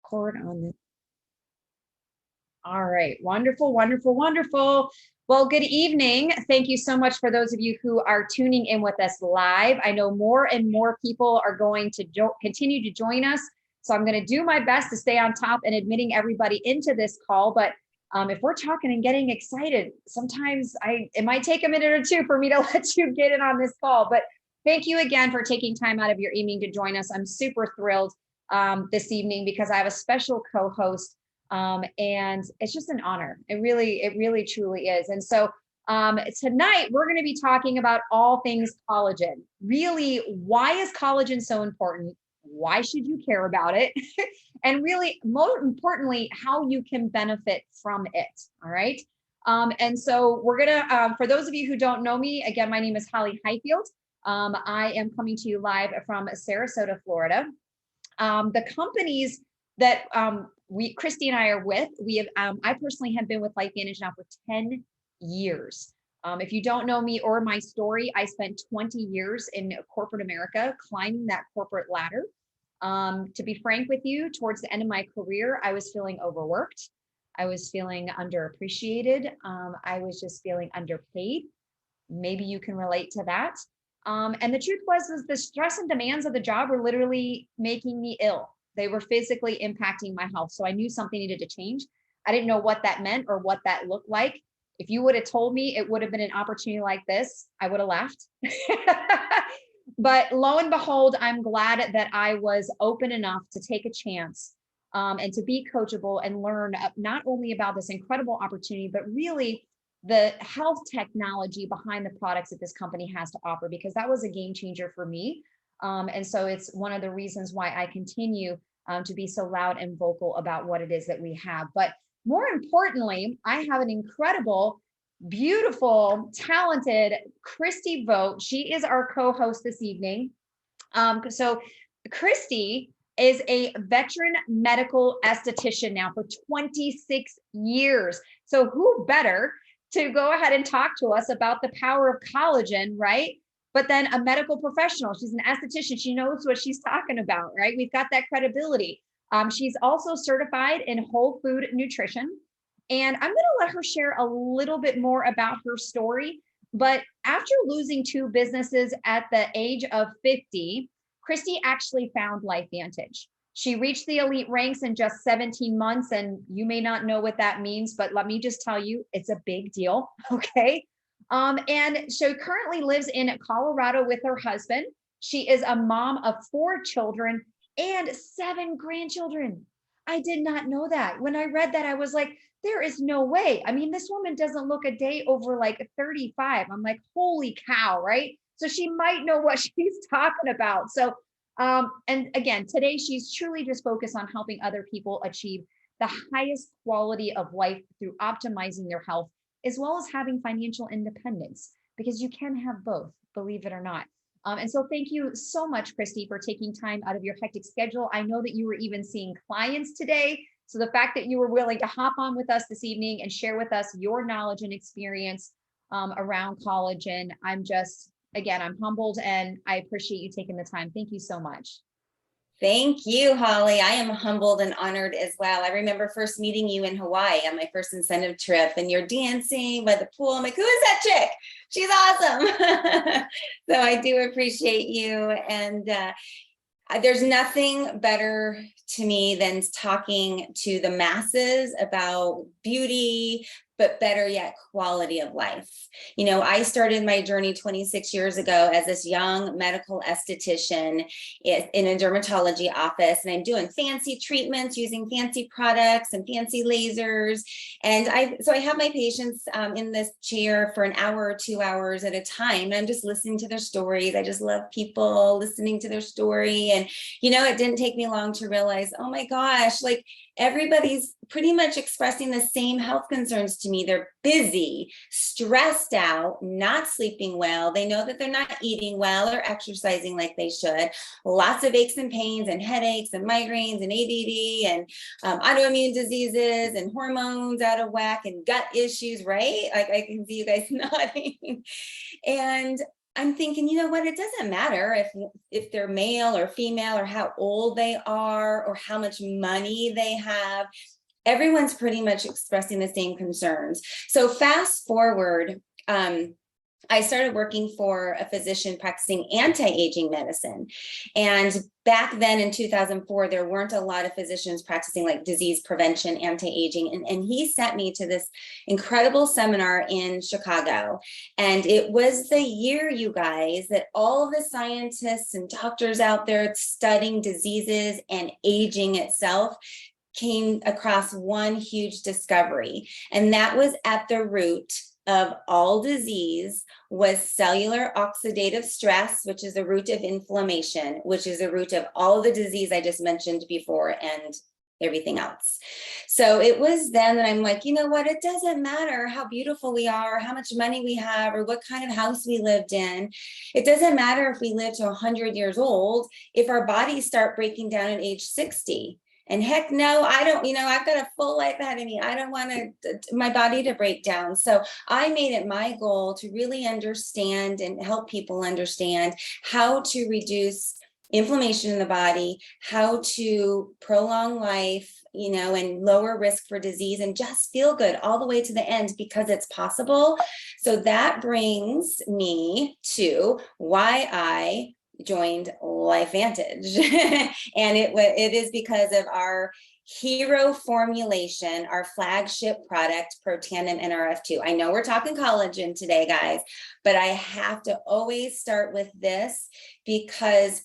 record on this. All right. Wonderful, wonderful, wonderful. Well, good evening. Thank you so much for those of you who are tuning in with us live. I know more and more people are going to continue to join us. So I'm going to do my best to stay on top and admitting everybody into this call. But if we're talking and getting excited, sometimes it might take a minute or two for me to let you get in on this call. But thank you again for taking time out of your evening to join us. I'm super thrilled this evening because I have a special co-host. And it's just an honor. It really truly is. And so tonight we're going to be talking about all things collagen. Really, why is collagen so important? Why should you care about it? And really, more importantly, how you can benefit from it. All right. And so we're going to, for those of you who don't know me, again, my name is Holly Highfield. I am coming to you live from Sarasota, Florida. The companies that Christi and I are with, I personally have been with LifeVantage now for 10 years. If you don't know me or my story, I spent 20 years in corporate America, climbing that corporate ladder. To be frank with you, towards the end of my career, I was feeling overworked. I was feeling underappreciated. I was just feeling underpaid. Maybe you can relate to that. And the truth was the stress and demands of the job were literally making me ill. They were physically impacting my health. So I knew something needed to change. I didn't know what that meant or what that looked like. If you would have told me it would have been an opportunity like this, I would have laughed. But lo and behold, I'm glad that I was open enough to take a chance and to be coachable and learn not only about this incredible opportunity, but really the health technology behind the products that this company has to offer, because that was a game changer for me. And so it's one of the reasons why I continue to be so loud and vocal about what it is that we have. But more importantly, I have an incredible, beautiful, talented Christi Vogt. She is our co-host this evening. So Christi is a veteran medical esthetician now for 26 years. So who better to go ahead and talk to us about the power of collagen, right? But then a medical professional. She's an esthetician. She knows what she's talking about, right? We've got that credibility. She's also certified in whole food nutrition. And I'm going to let her share a little bit more about her story. But after losing 2 businesses at the age of 50, Christi actually found LifeVantage. She reached the elite ranks in just 17 months. And you may not know what that means, but let me just tell you, it's a big deal. Okay. And she currently lives in Colorado with her husband. She is a mom of 4 children and 7 grandchildren. I did not know that. When I read that, I was like, there is no way. I mean, this woman doesn't look a day over like 35. I'm like, holy cow, right? So she might know what she's talking about. So, and again, today she's truly just focused on helping other people achieve the highest quality of life through optimizing their health, as well as having financial independence, because you can have both, believe it or not. And so thank you so much, Christi, for taking time out of your hectic schedule. I know that you were even seeing clients today. So the fact that you were willing to hop on with us this evening and share with us your knowledge and experience around collagen, I'm humbled and I appreciate you taking the time. Thank you so much. Thank you, Holly. I am humbled and honored as well. I remember first meeting you in Hawaii on my first incentive trip, and you're dancing by the pool. I'm like, who is that chick? She's awesome. So I do appreciate you. And there's nothing better to me than talking to the masses about beauty, but better yet, quality of life. You know, I started my journey 26 years ago as this young medical esthetician in a dermatology office, and I'm doing fancy treatments using fancy products and fancy lasers. And I have my patients in this chair for an hour or 2 hours at a time. And I'm just listening to their stories. I just love people listening to their story. And, you know, it didn't take me long to realize, oh my gosh, like everybody's pretty much expressing the same health concerns to me. They're busy, stressed out, not sleeping well. They know that they're not eating well or exercising like they should. Lots of aches and pains and headaches and migraines and ADD and autoimmune diseases and hormones out of whack and gut issues, right? Like I can see you guys nodding. And I'm thinking, you know what, it doesn't matter if they're male or female or how old they are or how much money they have. Everyone's pretty much expressing the same concerns. So fast forward, I started working for a physician practicing anti-aging medicine. And back then in 2004, there weren't a lot of physicians practicing like disease prevention, anti-aging. And he sent me to this incredible seminar in Chicago. And it was the year, you guys, that all the scientists and doctors out there studying diseases and aging itself came across one huge discovery. And that was at the root of all disease was cellular oxidative stress, which is the root of inflammation, which is the root of all the disease I just mentioned before and everything else. So it was then that I'm like, you know what, it doesn't matter how beautiful we are, how much money we have, or what kind of house we lived in. It doesn't matter if we live to 100 years old, if our bodies start breaking down at age 60. And heck no, I don't, I've got a full life ahead of me. I don't want my body to break down. So I made it my goal to really understand and help people understand how to reduce inflammation in the body, how to prolong life, and lower risk for disease and just feel good all the way to the end because it's possible. So that brings me to why I joined LifeVantage. And it is because of our hero formulation, our flagship product, Protandim Nrf2. I know we're talking collagen today, guys, but I have to always start with this because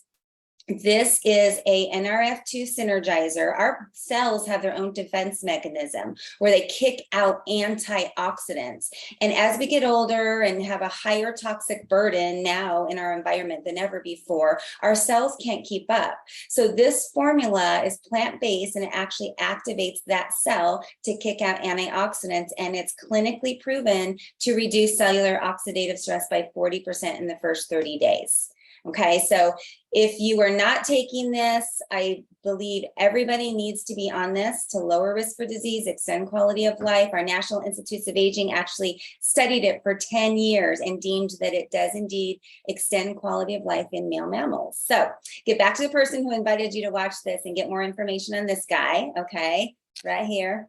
this is a Nrf2 synergizer. Our cells have their own defense mechanism where they kick out antioxidants. And as we get older and have a higher toxic burden now in our environment than ever before, our cells can't keep up. So this formula is plant-based and it actually activates that cell to kick out antioxidants. And it's clinically proven to reduce cellular oxidative stress by 40% in the first 30 days. Okay, so if you are not taking this, I believe everybody needs to be on this to lower risk for disease, extend quality of life. Our National Institutes of Aging actually studied it for 10 years and deemed that it does indeed extend quality of life in male mammals. So get back to the person who invited you to watch this and get more information on this guy, okay, right here.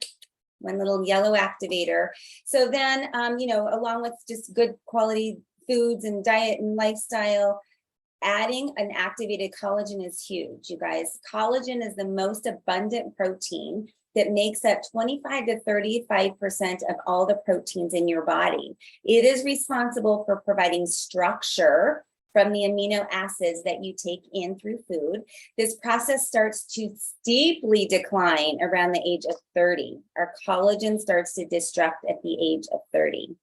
One little yellow activator. So then, along with just good quality foods and diet and lifestyle, adding an activated collagen is huge, you guys. Collagen is the most abundant protein that makes up 25 to 35% of all the proteins in your body. It is responsible for providing structure from the amino acids that you take in through food. This process starts to steeply decline around the age of 30. Our collagen starts to destruct at the age of 30.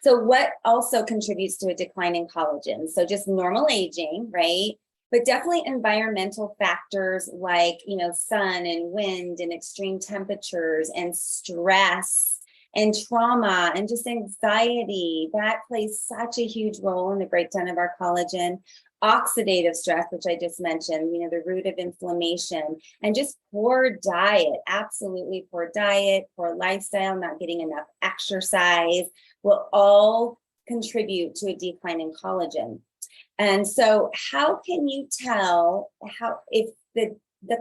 So what also contributes to a decline in collagen? So just normal aging, right? But definitely environmental factors like, sun and wind and extreme temperatures and stress and trauma and just anxiety. That plays such a huge role in the breakdown of our collagen. Oxidative stress, which I just mentioned, the root of inflammation, and just poor diet, absolutely poor diet, poor lifestyle, not getting enough exercise will all contribute to a decline in collagen. And so how can you tell if the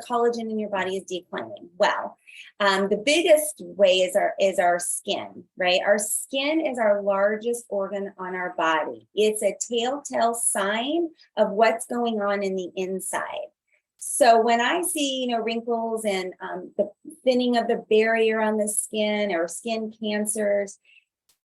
collagen in your body is declining? Well, the biggest way is our skin, right? Our skin is our largest organ on our body. It's a telltale sign of what's going on in the inside. So when I see, wrinkles and the thinning of the barrier on the skin or skin cancers,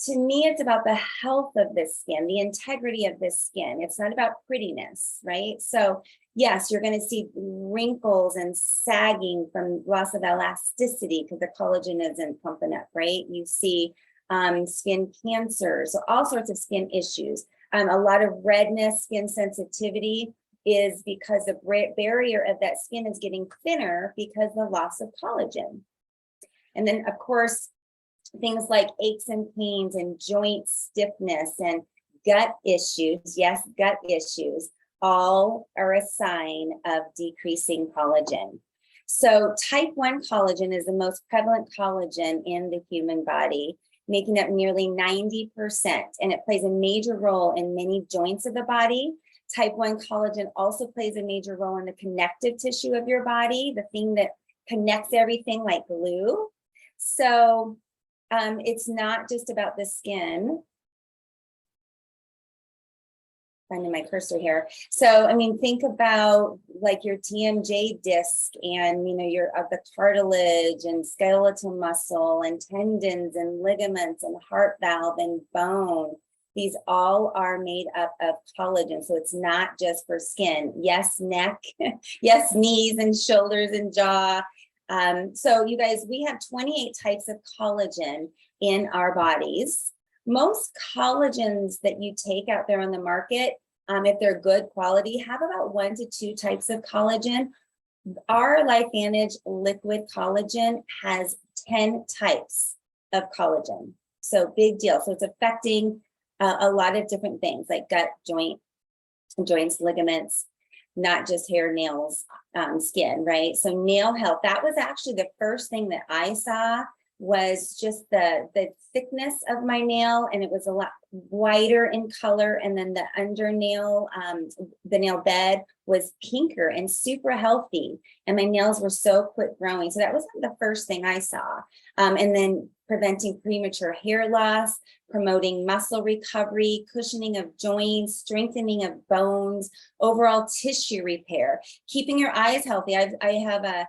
to me, it's about the health of the skin, the integrity of the skin. It's not about prettiness, right? So yes, you're going to see wrinkles and sagging from loss of elasticity because the collagen isn't pumping up, right? You see skin cancers, so all sorts of skin issues. A lot of redness, skin sensitivity is because the barrier of that skin is getting thinner because of the loss of collagen. And then, of course, things like aches and pains and joint stiffness and gut issues, yes, gut issues, all are a sign of decreasing collagen. So type 1 collagen is the most prevalent collagen in the human body. making up nearly 90%. And it plays a major role in many joints of the body. Type 1 collagen also plays a major role in the connective tissue of your body, the thing that connects everything like glue. So it's not just about the skin. Finding my cursor here. So, I mean, think about like your TMJ disc and, you know, your the cartilage and skeletal muscle and tendons and ligaments and heart valve and bone. These all are made up of collagen. So it's not just for skin. Yes, neck, yes, knees and shoulders and jaw. So you guys, we have 28 types of collagen in our bodies. Most collagens that you take out there on the market, if they're good quality, have about 1 to 2 types of collagen. Our LifeVantage liquid collagen has 10 types of collagen. So big deal. So it's affecting a lot of different things like gut, joints, ligaments, not just hair, nails, skin, right? So nail health, that was actually the first thing that I saw, was just the thickness of my nail, and it was a lot whiter in color, and then the under nail, the nail bed was pinker and super healthy, and my nails were so quick growing. So that was the first thing I saw. And then preventing premature hair loss, promoting muscle recovery, cushioning of joints, strengthening of bones, overall tissue repair, keeping your eyes healthy. I have a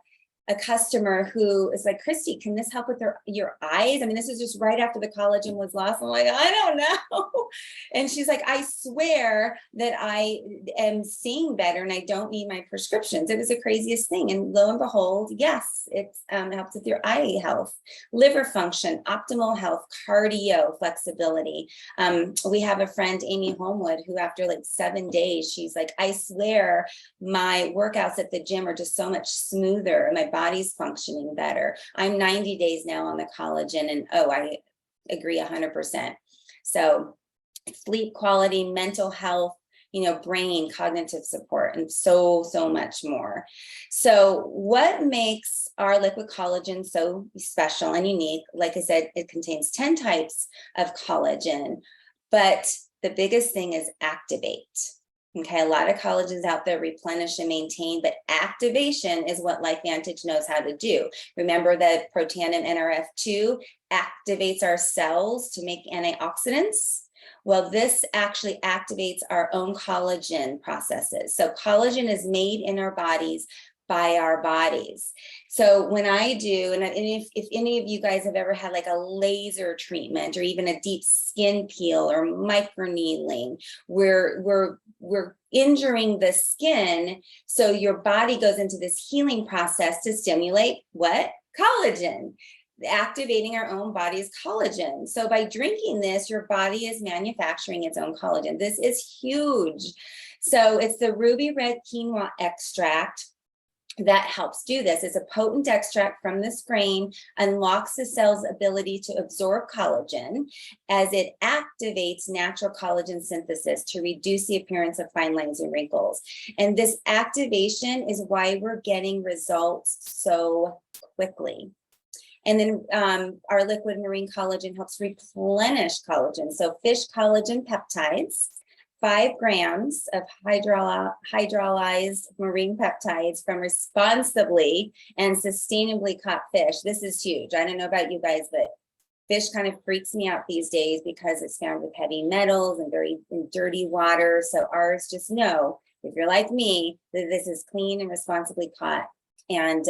customer who is like, Christi, can this help with your eyes? I mean, this is just right after the collagen was lost. I'm like, I don't know. And she's like, I swear that I am seeing better and I don't need my prescriptions. It was the craziest thing. And lo and behold, yes, it helps with your eye health, liver function, optimal health, cardio, flexibility. We have a friend, Amy Homewood, who after like 7 days, she's like, I swear my workouts at the gym are just so much smoother and my body's functioning better. I'm 90 days now on the collagen, and I agree 100%. So sleep quality, mental health, brain, cognitive support, and so much more. So what makes our liquid collagen so special and unique? Like I said, it contains 10 types of collagen, but the biggest thing is activate. Okay, a lot of collagens out there replenish and maintain, but activation is what LifeVantage knows how to do. Remember that Protandim Nrf2 activates our cells to make antioxidants? Well, this actually activates our own collagen processes. So collagen is made in our bodies by our bodies. So when I do, and if any of you guys have ever had like a laser treatment or even a deep skin peel or microneedling, we're injuring the skin. So your body goes into this healing process to stimulate what? Collagen, activating our own body's collagen. So by drinking this, your body is manufacturing its own collagen. This is huge. So it's the ruby red quinoa extract that helps do this. It's a potent extract from this grain, unlocks the cell's ability to absorb collagen as it activates natural collagen synthesis to reduce the appearance of fine lines and wrinkles. And this activation is why we're getting results so quickly. And then our liquid marine collagen helps replenish collagen. So fish collagen peptides, 5 grams of hydrolyzed marine peptides from responsibly and sustainably caught fish. This is huge. I don't know about you guys, but fish kind of freaks me out these days because it's found with heavy metals and very dirty water. So ours, just know, if you're like me, that this is clean and responsibly caught. And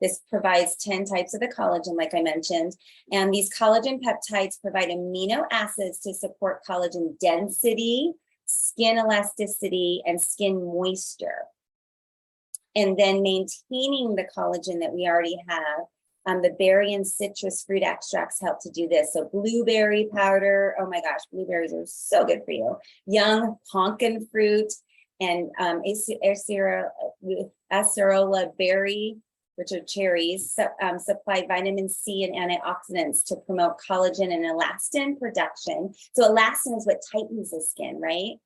this provides 10 types of the collagen, like I mentioned. And these collagen peptides provide amino acids to support collagen density, skin elasticity, and skin moisture. And then maintaining the collagen that we already have. The berry and citrus fruit extracts help to do this. So blueberry powder, oh my gosh, blueberries are so good for you. Young pumpkin fruit and acerola berry, which are cherries, supply vitamin C and antioxidants to promote collagen and elastin production. So elastin is what tightens the skin, right?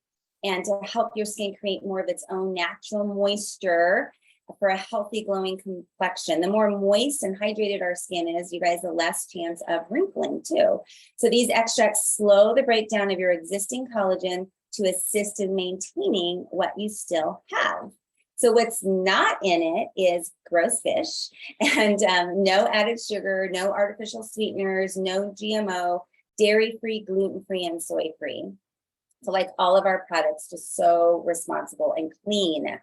And to help your skin create more of its own natural moisture. for a healthy glowing complexion. The more moist and hydrated our skin is, you guys, the less chance of wrinkling too. So these extracts slow the breakdown of your existing collagen to assist in maintaining what you still have. So what's not in it is gross fish and no added sugar, no artificial sweeteners, no GMO, dairy-free, gluten-free, and soy-free. So like all of our products, just so responsible and clean.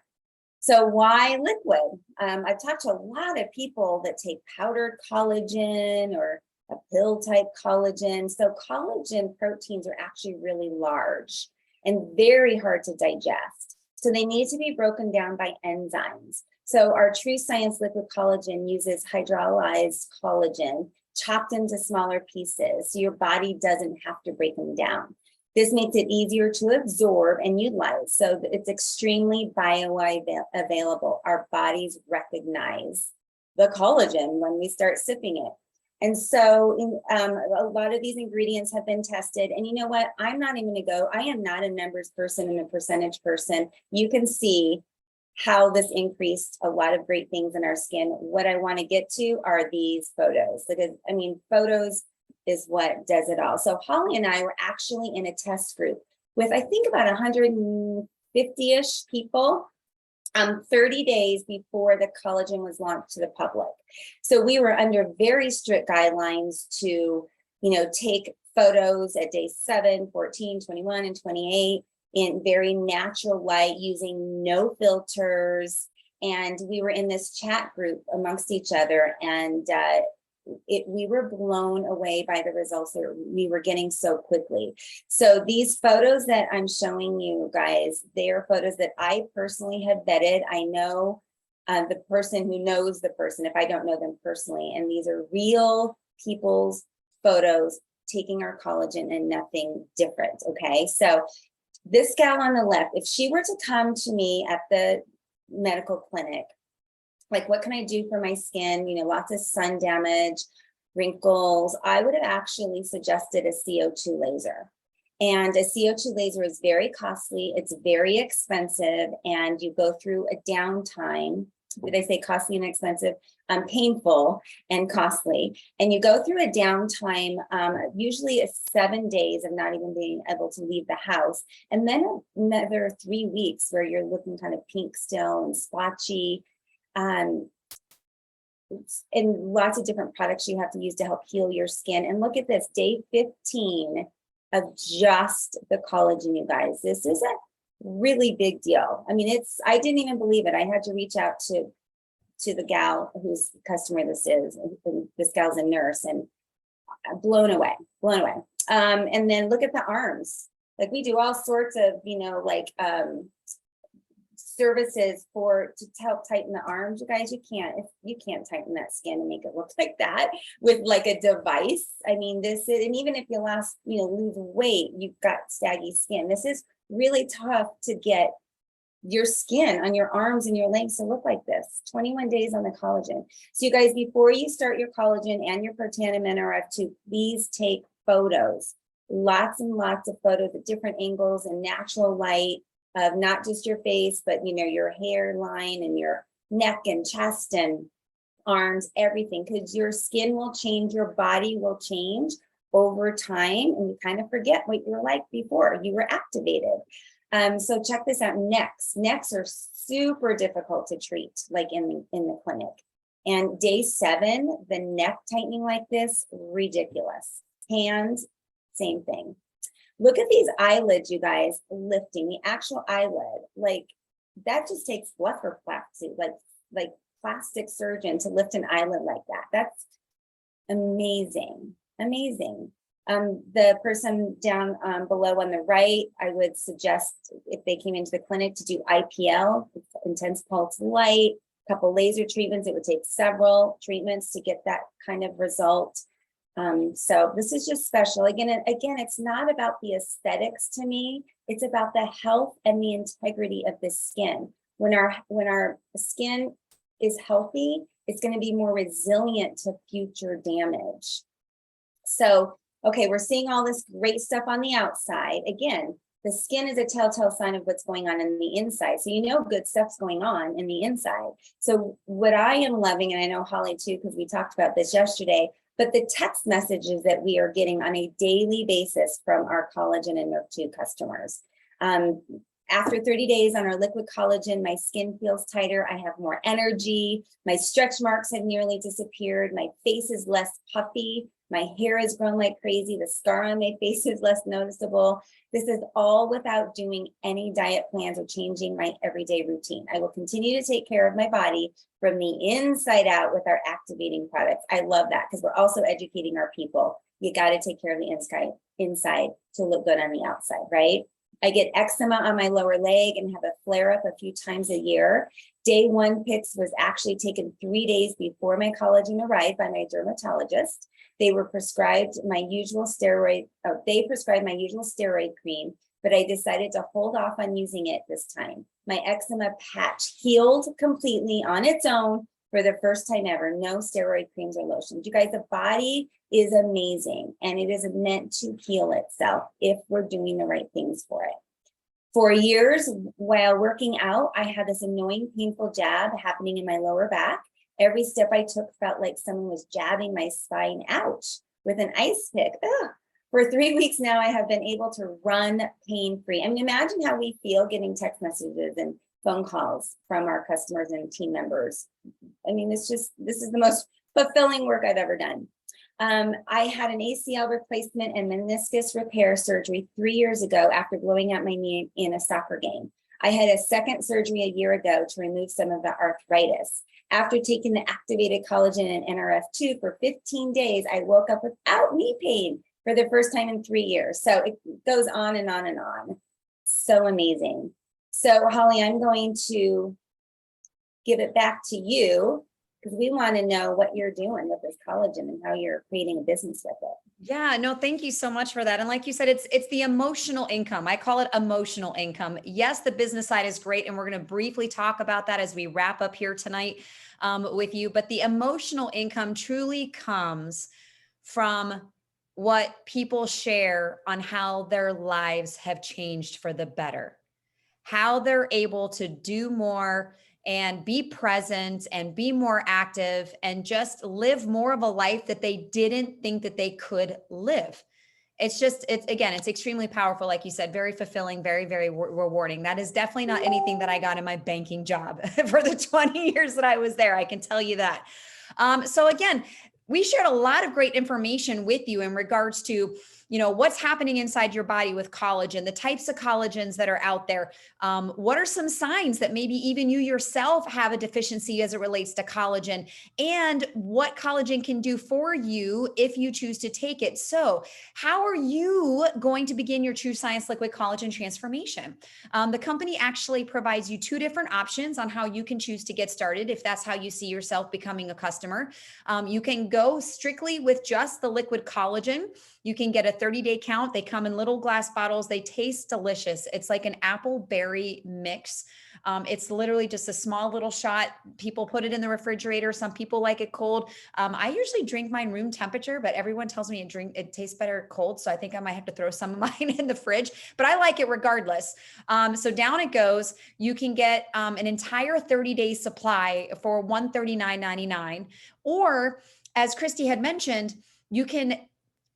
So why liquid? I've talked to a lot of people that take powdered collagen or a pill type collagen. So collagen proteins are actually really large and very hard to digest. So they need to be broken down by enzymes. So our True Science liquid collagen uses hydrolyzed collagen chopped into smaller pieces, so your body doesn't have to break them down. This makes it easier to absorb and utilize. So it's extremely bioavailable. Our bodies recognize the collagen when we start sipping it. And so a lot of these ingredients have been tested. And you know what? I'm not even going to go. I am not a numbers person and a percentage person. You can see how this increased a lot of great things in our skin. What I want to get to are these photos, because I mean, photos is what does it all. So Holly and I were actually in a test group with, I think, about 150-ish people 30 days before the collagen was launched to the public. So we were under very strict guidelines to, take photos at day 7, 14, 21, and 28 in very natural light using no filters. And we were in this chat group amongst each other, and we were blown away by the results that we were getting so quickly. So these photos that I'm showing you guys, they are photos that I personally have vetted. I know the person who knows the person if I don't know them personally. And these are real people's photos taking our collagen and nothing different. Okay. So this gal on the left, if she were to come to me at the medical clinic, like, what can I do for my skin? Lots of sun damage, wrinkles. I would have actually suggested a CO2 laser. And a CO2 laser is very costly. It's very expensive. And you go through a downtime. Did I say costly and expensive? Painful and costly. And you go through a downtime, usually it's 7 days of not even being able to leave the house. And then another 3 weeks where you're looking kind of pink still and splotchy. And lots of different products you have to use to help heal your skin. And look at this, day 15 of just the collagen, you guys. This is a really big deal. I mean, I didn't even believe it. I had to reach out to the gal whose customer this is. And this gal's a nurse, and blown away. And then look at the arms. Like, we do all sorts of, services to help tighten the arms. You guys, you can't tighten that skin and make it look like that with like a device. I mean, and even if you lose weight, you've got saggy skin. This is really tough to get your skin on your arms and your legs to look like this. 21 days on the collagen. So you guys, before you start your collagen and your Protandim Nrf2, please take photos, lots and lots of photos at different angles and natural light, of not just your face, but your hairline and your neck and chest and arms, everything, because your skin will change, your body will change over time, and you kind of forget what you were like before you were activated. So check this out. Necks are super difficult to treat, like in the clinic. And day 7, the neck tightening like this, ridiculous. Hands, same thing. Look at these eyelids, you guys, lifting the actual eyelid. Like, that just takes blepharoplasty, like plastic surgeon to lift an eyelid like that. That's amazing. The person down below on the right, I would suggest, if they came into the clinic, to do IPL, intense pulse light, a couple laser treatments. It would take several treatments to get that kind of result. So this is just special. Again, it's not about the aesthetics to me. It's about the health and the integrity of the skin. When our skin is healthy, it's going to be more resilient to future damage. So, okay, we're seeing all this great stuff on the outside. Again, The skin is a telltale sign of what's going on in the inside. So you know good stuff's going on in the inside. So what I am loving, and I know Holly too, because we talked about this yesterday, but the text messages that we are getting on a daily basis from our Collagen and Nrf2 customers. After 30 days on our liquid collagen, my skin feels tighter. I have more energy. My stretch marks have nearly disappeared. My face is less puffy. My hair has grown like crazy. The scar on my face is less noticeable. This is all without doing any diet plans or changing my everyday routine. I will continue to take care of my body from the inside out with our activating products. I love that because we're also educating our people. You got to take care of the inside to look good on the outside, right? I get eczema on my lower leg and have a flare up a few times a year. Day one pics was actually taken 3 days before my collagen arrived by my dermatologist. They were prescribed my usual steroid, they prescribed my usual steroid cream, but I decided to hold off on using it this time. My eczema patch healed completely on its own for the first time ever. No steroid creams or lotions. You guys, the body is amazing and it is meant to heal itself if we're doing the right things for it. For years, while working out, I had this annoying, painful jab happening in my lower back. Every step I took felt like someone was jabbing my spine out with an ice pick. Ugh. For 3 weeks now, I have been able to run pain-free. I mean, imagine how we feel getting text messages and phone calls from our customers and team members. I mean, this is the most fulfilling work I've ever done. I had an ACL replacement and meniscus repair surgery 3 years ago after blowing out my knee in a soccer game. I had a second surgery a year ago to remove some of the arthritis. After taking the activated collagen and Nrf2 for 15 days, I woke up without knee pain for the first time in 3 years. So it goes on and on and on. So amazing. So Holly, I'm going to give it back to you because we want to know what you're doing with this collagen and how you're creating a business with it. Yeah, no, thank you so much for that. And like you said, it's the emotional income. I call it emotional income. Yes, the business side is great. And we're going to briefly talk about that as we wrap up here tonight with you. But the emotional income truly comes from what people share on how their lives have changed for the better, how they're able to do more and be present and be more active and just live more of a life that they didn't think that they could live. It's extremely powerful. Like you said, very fulfilling, very, very rewarding. That is definitely not anything that I got in my banking job for the 20 years that I was there. I can tell you that. So again, we shared a lot of great information with you in regards to, what's happening inside your body with collagen, the types of collagens that are out there. What are some signs that maybe even you yourself have a deficiency as it relates to collagen, and what collagen can do for you if you choose to take it. So how are you going to begin your True Science Liquid Collagen transformation? The company actually provides you 2 different options on how you can choose to get started if that's how you see yourself becoming a customer. You can go strictly with just the liquid collagen. You can get a 30-day count. They come in little glass bottles. They taste delicious. It's like an apple berry mix. It's literally just a small little shot. People put it in the refrigerator. Some people like it cold. I usually drink mine room temperature, but everyone tells me it tastes better cold. So I think I might have to throw some of mine in the fridge, but I like it regardless. So down it goes. You can get an entire 30-day supply for $139.99. Or as Christy had mentioned, you can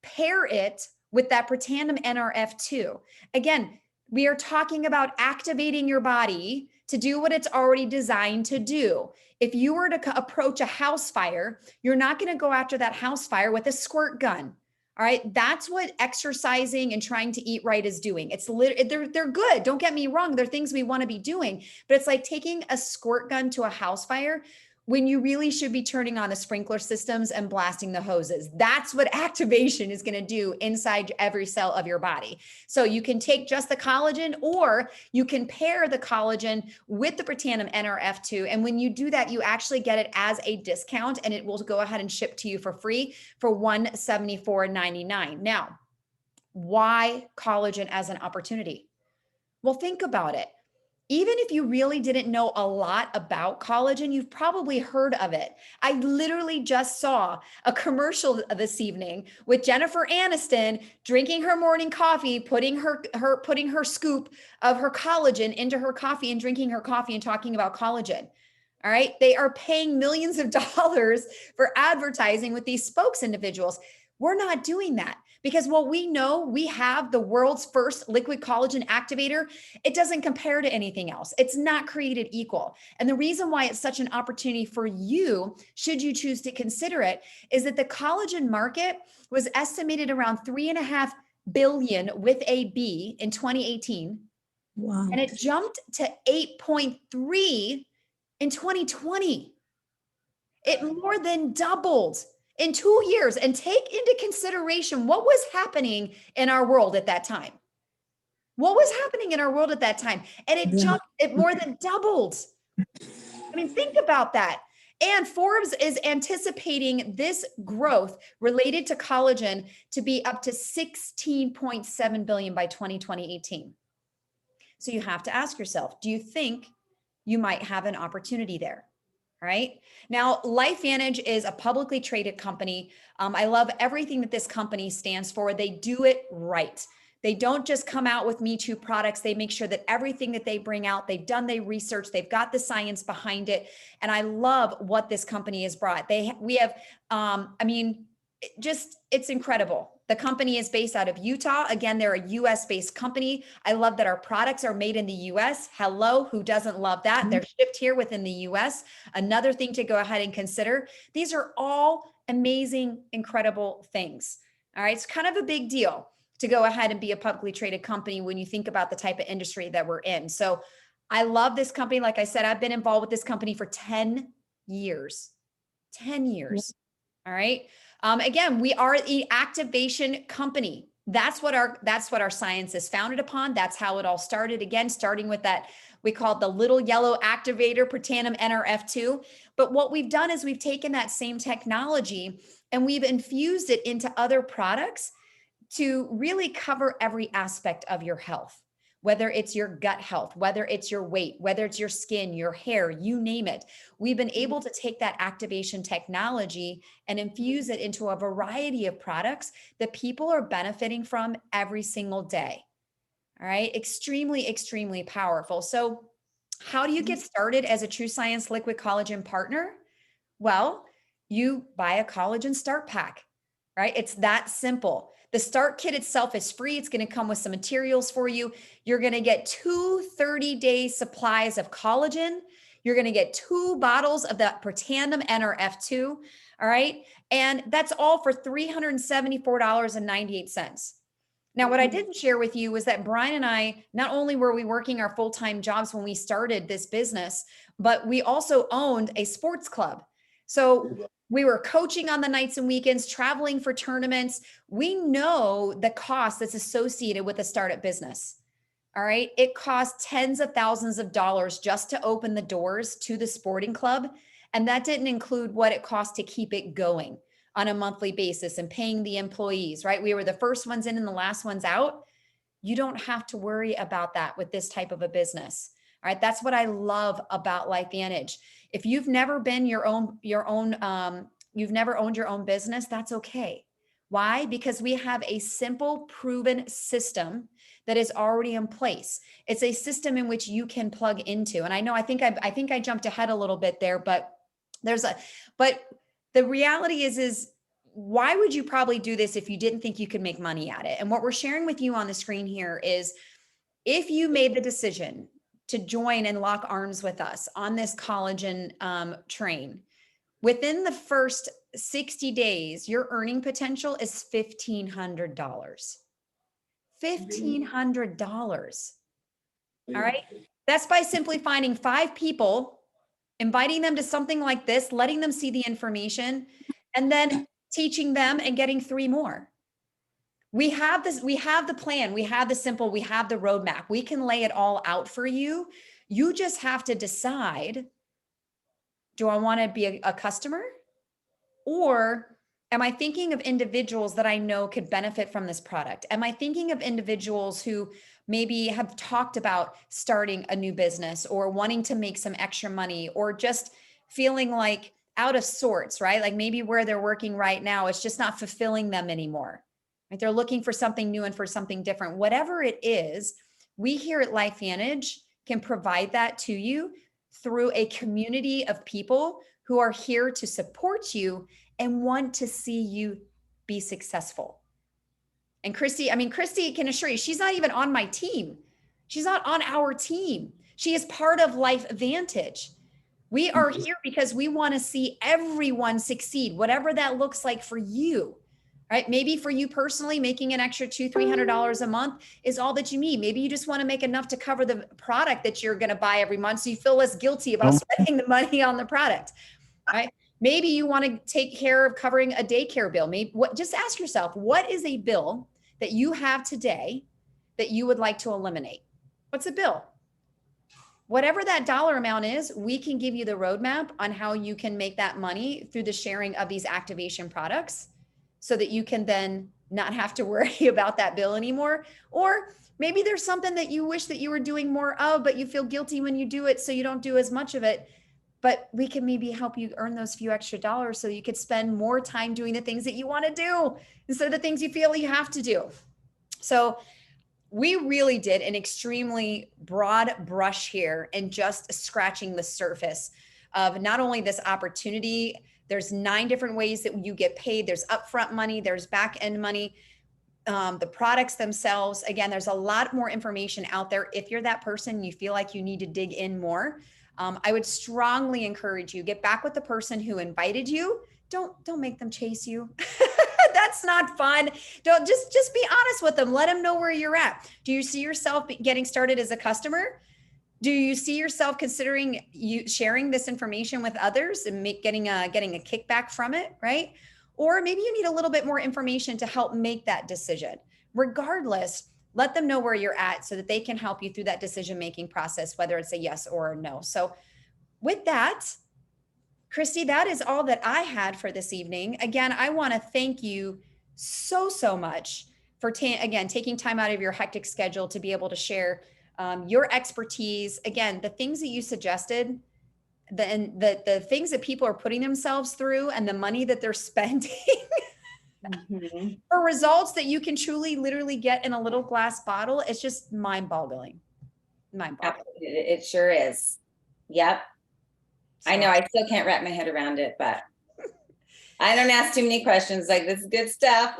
pair it with that Protandim Nrf2. Again, we are talking about activating your body to do what it's already designed to do. If you were to approach a house fire, you're not going to go after that house fire with a squirt gun. All right. That's what exercising and trying to eat right is doing. They're good. Don't get me wrong. They're things we want to be doing, but it's like taking a squirt gun to a house fire when you really should be turning on the sprinkler systems and blasting the hoses. That's what activation is going to do inside every cell of your body. So you can take just the collagen, or you can pair the collagen with the Protandim Nrf2. And when you do that, you actually get it as a discount, and it will go ahead and ship to you for free for $174.99. Now, why collagen as an opportunity? Well, think about it. even if you really didn't know a lot about collagen, you've probably heard of it. I literally just saw a commercial this evening with Jennifer Aniston drinking her morning coffee, putting her scoop of her collagen into her coffee and drinking her coffee and talking about collagen. All right. They are paying millions of dollars for advertising with these spokes individuals. We're not doing that because what we know, we have the world's first liquid collagen activator. It doesn't compare to anything else. It's not created equal. And the reason why it's such an opportunity for you, should you choose to consider it, is that the collagen market was estimated around 3.5 billion with a B in 2018. Wow. And it jumped to 8.3 in 2020. It more than doubled in 2 years. And take into consideration what was happening in our world at that time. What was happening in our world at that time? And it jumped, it more than doubled. I mean, think about that. And Forbes is anticipating this growth related to collagen to be up to 16.7 billion by 2018. So you have to ask yourself, do you think you might have an opportunity there? All right. Now, LifeVantage is a publicly traded company. I love everything that this company stands for. They do it right. They don't just come out with Me Too products. They make sure that everything that they bring out, they've done their research, they've got the science behind it. And I love what this company has brought. It's incredible. The company is based out of Utah. Again, they're a US based company. I love that our products are made in the US. Hello, who doesn't love that? They're shipped here within the US. Another thing to go ahead and consider. These are all amazing, incredible things. All right. It's kind of a big deal to go ahead and be a publicly traded company when you think about the type of industry that we're in. So I love this company. Like I said, I've been involved with this company for 10 years. 10 years. All right. Again, we are an activation company. That's what our science is founded upon. That's how it all started. Again, starting with that, we call it the little yellow activator, Protandim Nrf2. But what we've done is we've taken that same technology and we've infused it into other products to really cover every aspect of your health, whether it's your gut health, whether it's your weight, whether it's your skin, your hair, you name it. We've been able to take that activation technology and infuse it into a variety of products that people are benefiting from every single day. All right. Extremely, extremely powerful. So how do you get started as a True Science Liquid Collagen partner? Well, you buy a collagen start pack, right? It's that simple. The start kit itself is free. It's going to come with some materials for you. You're going to get 2 30-day supplies of collagen. You're going to get 2 bottles of that Protandim Nrf2. All right. And that's all for $374.98. Now, what I didn't share with you was that Brian and I, not only were we working our full-time jobs when we started this business, but we also owned a sports club. So we were coaching on the nights and weekends, traveling for tournaments. We know the cost that's associated with a startup business. All right. It costs tens of thousands of dollars just to open the doors to the sporting club. And that didn't include what it cost to keep it going on a monthly basis and paying the employees, right? We were the first ones in and the last ones out. You don't have to worry about that with this type of a business. All right. That's what I love about LifeVantage. If you've never been you've never owned your own business, that's okay. Why? Because we have a simple, proven system that is already in place. It's a system in which you can plug into. And I know, I think I jumped ahead a little bit there, but the reality is why would you probably do this if you didn't think you could make money at it? And what we're sharing with you on the screen here is if you made the decision to join and lock arms with us on this collagen train, within the first 60 days, your earning potential is $1,500. $1,500. All right. That's by simply finding 5 people, inviting them to something like this, letting them see the information, and then teaching them and getting 3 more. We have this, we have the plan, we have the simple, we have the roadmap. We can lay it all out for you. You just have to decide, do I want to be a customer? Or Am I thinking of individuals that I know could benefit from this product? Am I thinking of individuals who maybe have talked about starting a new business or wanting to make some extra money or just feeling like out of sorts, right? Like maybe where they're working right now, it's just not fulfilling them anymore. Right? They're looking for something new and for something different. Whatever it is, we here at LifeVantage can provide that to you through a community of people who are here to support you and want to see you be successful. And Christi, I mean, Christi can assure you, she's not even on my team. She's not on our team. She is part of LifeVantage. We are here because we want to see everyone succeed, whatever that looks like for you, right? Maybe for you personally, making an extra $200-300 a month is all that you need. Maybe you just want to make enough to cover the product that you're going to buy every month, so you feel less guilty about spending the money on the product, right? Maybe you want to take care of covering a daycare bill. Maybe just ask yourself, what is a bill that you have today that you would like to eliminate? What's a bill? Whatever that dollar amount is, we can give you the roadmap on how you can make that money through the sharing of these activation products so that you can then not have to worry about that bill anymore. Or maybe there's something that you wish that you were doing more of, but you feel guilty when you do it, so you don't do as much of it. But we can maybe help you earn those few extra dollars so you could spend more time doing the things that you want to do instead of the things you feel you have to do. So we really did an extremely broad brush here and just scratching the surface of not only this opportunity. There's 9 different ways that you get paid. There's upfront money, there's back end money, the products themselves. Again, there's a lot more information out there. If you're that person, you feel like you need to dig in more, I would strongly encourage you, get back with the person who invited you. Don't make them chase you. That's not fun. Don't just be honest with them. Let them know where you're at. Do you see yourself getting started as a customer? Do you see yourself considering you sharing this information with others and getting a kickback from it, right? Or maybe you need a little bit more information to help make that decision. Regardless, let them know where you're at so that they can help you through that decision-making process, whether it's a yes or a no. So with that, Christi, that is all that I had for this evening. Again, I want to thank you so much for, again, taking time out of your hectic schedule to be able to share your expertise. Again, the things that you suggested, the things that people are putting themselves through and the money that they're spending for results that you can truly, literally get in a little glass bottle, it's just mind-boggling. It sure is. Yep. So. I know, I still can't wrap my head around it, but I don't ask too many questions. Like, this is good stuff.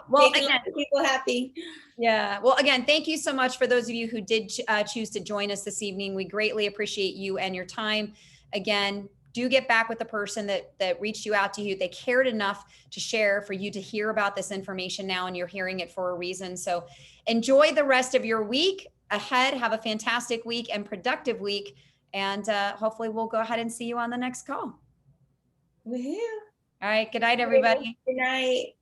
Well, again, people happy. Yeah. Well, again, thank you so much for those of you who did choose to join us this evening. We greatly appreciate you and your time. Again, do get back with the person that reached you out to you. They cared enough to share for you to hear about this information now, and you're hearing it for a reason. So enjoy the rest of your week ahead. Have a fantastic week and productive week. And hopefully we'll go ahead and see you on the next call. Woohoo. All right. Good night, everybody. Good night.